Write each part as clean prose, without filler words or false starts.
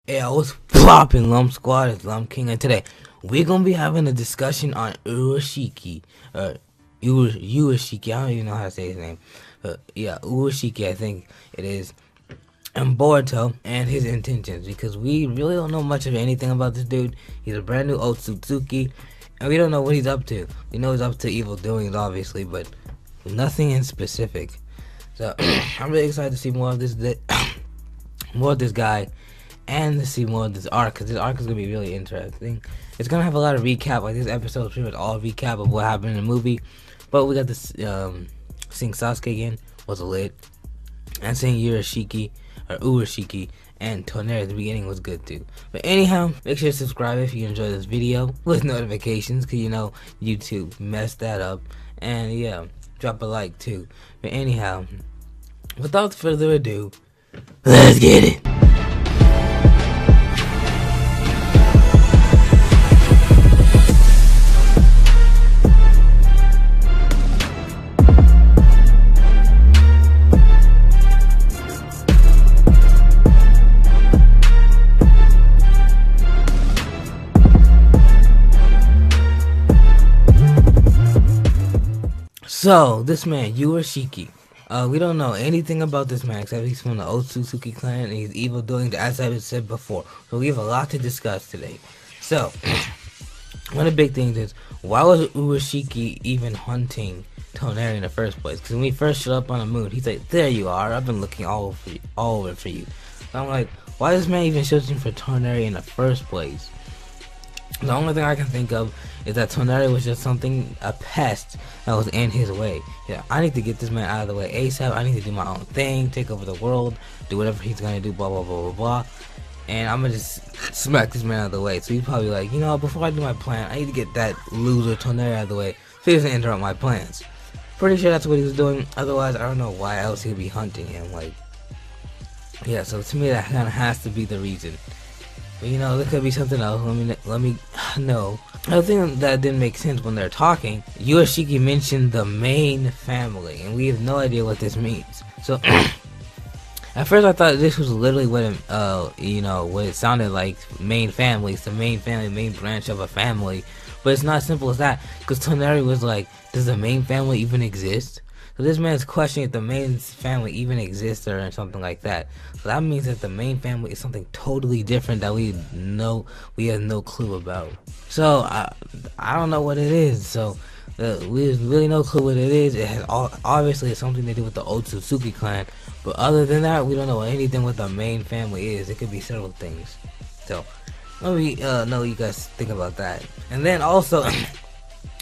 Yeah, what's poppin', Lump Squad? It's Lump King, and today we're gonna be having a discussion on Urashiki. Urashiki, I don't even know how to say his name. Yeah, Urashiki, I think it is. And Boruto and his intentions, because we really don't know much of anything about this dude. He's a brand new Otsutsuki, and we don't know what he's up to. We know he's up to evil doings, obviously, but nothing in specific. So I'm really excited to see more of this, more of this guy, and to see more of this arc, because this arc is gonna be really interesting. It's gonna have a lot of recap. Like, this episode is pretty much all recap of what happened in the movie. But we got this seeing Sasuke again was lit, and seeing Urashiki and Toneri at the beginning was good too. But anyhow, make sure to subscribe if you enjoy this video with notifications, because you know YouTube messed that up. And yeah, drop a like too. But anyhow, without further ado, let's get it. So, this man, Urashiki, we don't know anything about this man except he's from the Otsutsuki clan and he's evil doing, as I said before. So we have a lot to discuss today. So, one of the big things is, why was Urashiki even hunting Toneri in the first place? Because when we first showed up on the moon, he's like, there you are, I've been looking all over for you. So I'm like, why is this man even searching for Toneri in the first place? The only thing I can think of is that Toneri was just a pest that was in his way. Yeah, I need to get this man out of the way ASAP. I need to do my own thing, take over the world, do whatever he's gonna do, blah blah blah blah blah. And I'm gonna just smack this man out of the way. So he's probably like, you know, before I do my plan, I need to get that loser Toneri out of the way so he doesn't interrupt my plans. Pretty sure that's what he was doing. Otherwise, I don't know why else he'd be hunting him. Like, yeah. So to me, that kind of has to be the reason. But you know, there could be something else. Let me know. The thing that didn't make sense when they're talking, Urashiki mentioned the main family, and we have no idea what this means. So, at first I thought this was literally what what it sounded like. Main family, it's the main family, main branch of a family. But it's not as simple as that, because Toneri was like, does the main family even exist? So this man's questioning if the main family even exists or something like that. So that means that the main family is something totally different that we have no clue about. So I don't know what it is. So we have really no clue what it is. It has obviously it's something to do with the Otsutsuki clan. But other than that, we don't know anything what the main family is. It could be several things. So let me know what you guys think about that. And then also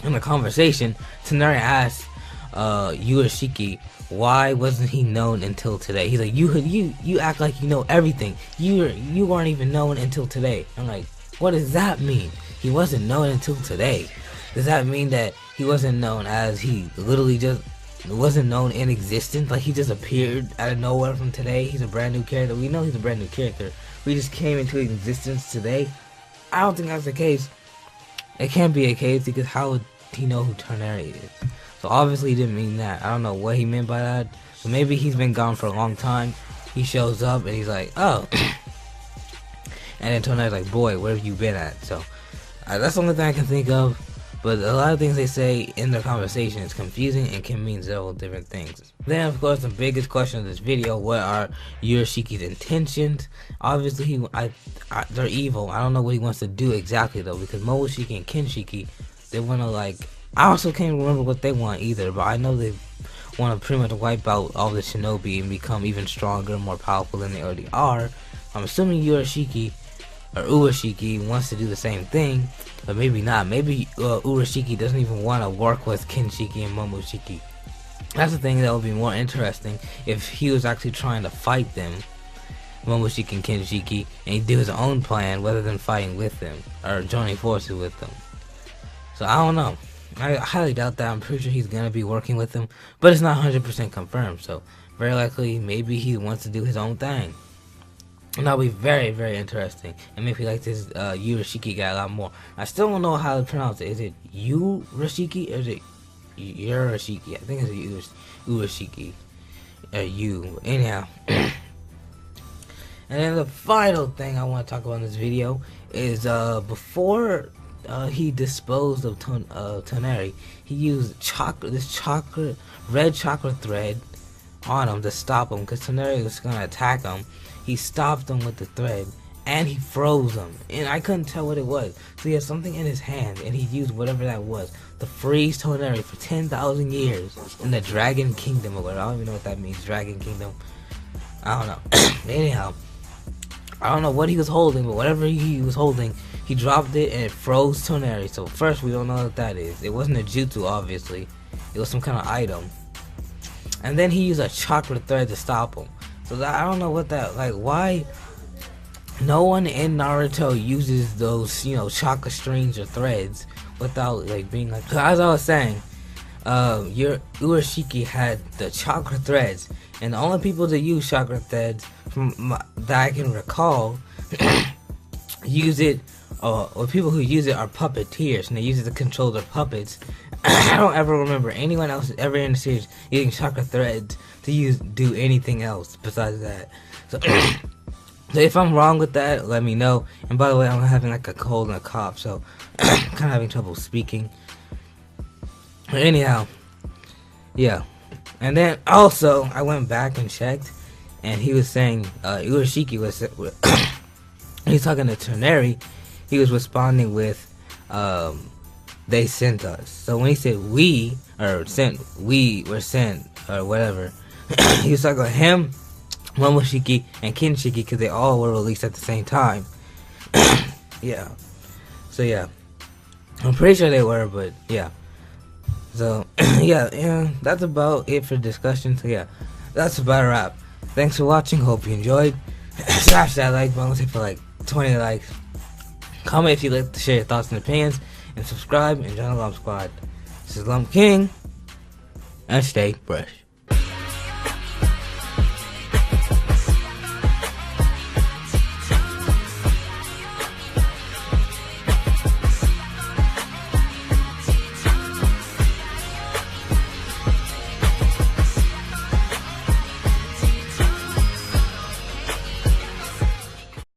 in the conversation, Toneri asked Urashiki, why wasn't he known until today? He's like, you act like you know everything. You weren't even known until today. I'm like, what does that mean? He wasn't known until today. Does that mean that he wasn't known as he literally just wasn't known in existence? Like, he just appeared out of nowhere from today? He's a brand new character. We know he's a brand new character. We just came into existence today? I don't think that's the case. It can't be a case, because how would he know who Toneri is? So obviously he didn't mean that. I don't know what he meant by that. So maybe he's been gone for a long time. He shows up and he's like, oh. And then Toneri's like, boy, where have you been at? So that's the only thing I can think of. But a lot of things they say in their conversation is confusing and can mean several different things. Then, of course, the biggest question of this video, what are Urashiki's intentions? Obviously, they're evil. I don't know what he wants to do exactly, though, because Momoshiki and Kinshiki, they want to, like, I also can't remember what they want either, but I know they want to pretty much wipe out all the shinobi and become even stronger and more powerful than they already are. I'm assuming Urashiki wants to do the same thing, but maybe not. Maybe Urashiki doesn't even want to work with Kinshiki and Momoshiki. That's the thing that would be more interesting, if he was actually trying to fight them, Momoshiki and Kinshiki, and he do his own plan rather than fighting with them or joining forces with them. So I don't know. I highly doubt that. I'm pretty sure he's gonna be working with them, but it's not 100% confirmed. So very likely, maybe he wants to do his own thing, and that'll be very, very interesting. And make me like this Urashiki guy a lot more. I still don't know how to pronounce it. Is it Urashiki or is it Urashiki? I think it's Urashiki. Anyhow. And then the final thing I want to talk about in this video is before he disposed of Toneri, he used red chocolate thread on him to stop him, because Toneri was gonna attack him. He stopped him with the thread, and he froze him, and I couldn't tell what it was. So he had something in his hand, and he used whatever that was to freeze Toneri for 10,000 years in the Dragon Kingdom or whatever. I don't even know what that means, Dragon Kingdom. I don't know. Anyhow, I don't know what he was holding, but whatever he was holding, he dropped it and it froze Toneri. So first, we don't know what that is. It wasn't a jutsu, obviously. It was some kind of item. And then he used a chocolate thread to stop him. So I don't know what that, like, why no one in Naruto uses those, chocolate strings or threads without, like, being like, as I was saying, your Urashiki had the chocolate threads, and the only people that use chocolate threads that I can recall use it, or people who use it are puppeteers, and they use it to control their puppets. I don't ever remember anyone else ever in the series using chocolate threads to do anything else besides that. So, so if I'm wrong with that, let me know. And by the way, I'm having like a cold and a cough, so I'm kind of having trouble speaking. Anyhow, yeah. And then also, I went back and checked, and he was saying, Urashiki was, he's talking to Toneri, he was responding with, they sent us. So when he said we, or sent, we were sent, or whatever, he was talking about him, Momoshiki, and Kinshiki, because they all were released at the same time. Yeah. So yeah. I'm pretty sure they were, but yeah. So, yeah, that's about it for discussion. So, yeah, that's about a wrap. Thanks for watching. Hope you enjoyed. Smash that like button. Let's hit for like 20 likes. Comment if you'd like to share your thoughts and opinions. And subscribe and join the Lump Squad. This is Lump King. And stay fresh.